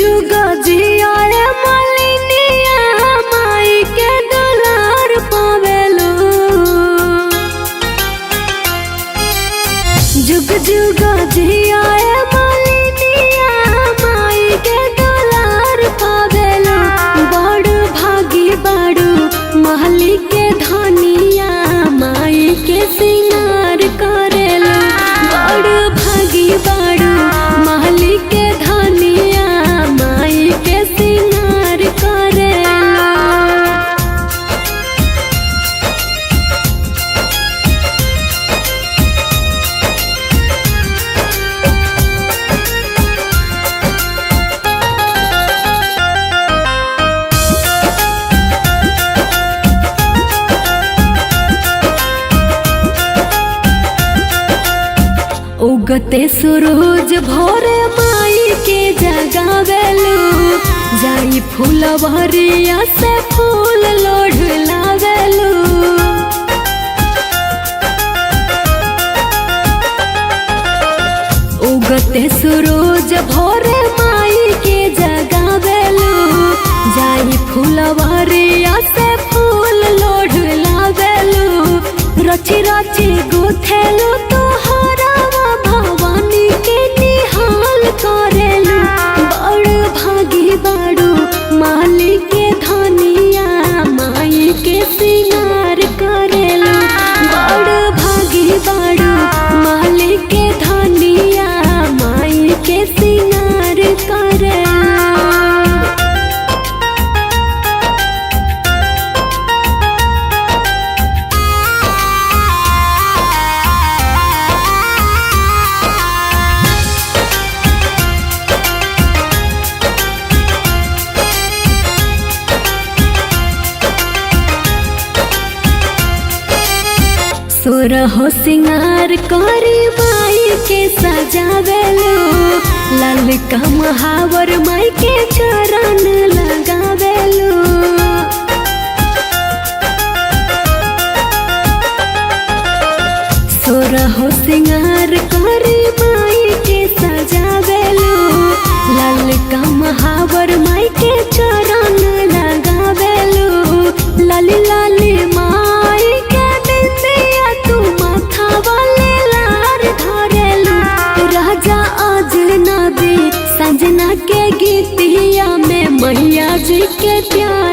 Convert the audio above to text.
जुग जियाए मालिनिया माई के दुलार पावेलो। जुग जुग जियाए मालिनिया माई के दुलार पावेलो। बड़ भागी बाड़ू महली के धनिया माई के सिंगार करेलो। बड़ भागी बाड़ू महली के धनिया माई के सिंगार करेलो। उगते सूरज भोर माई के जगावेलू। जाई फूलवरिया से फूल लोढ़ लावेलू। उगते सूरज भोर माई के जगावेलू। जाई फूलवरिया से फूल लोढ़ लावेलू। रची रची गुथेलू तोहरा भवानी के निहाल करेलू। बड़ भागी बाड़ू माली के धनिया माई के सिंगार करेलू। बड़ भागी बाड़ू माली के धनिया माई के सिंगार करेलू। सुरहो सिंगार करी माई के सजावेलो। लाल का महावर माई के चरण लगावेलो। सुरहो सिंगार करी माई के सजावेलो। लाल का महावर माई के चरण लगावेलो। लाली लाली माई के राजा अजनबी संजना के गीतिया में मैया जी के प्यार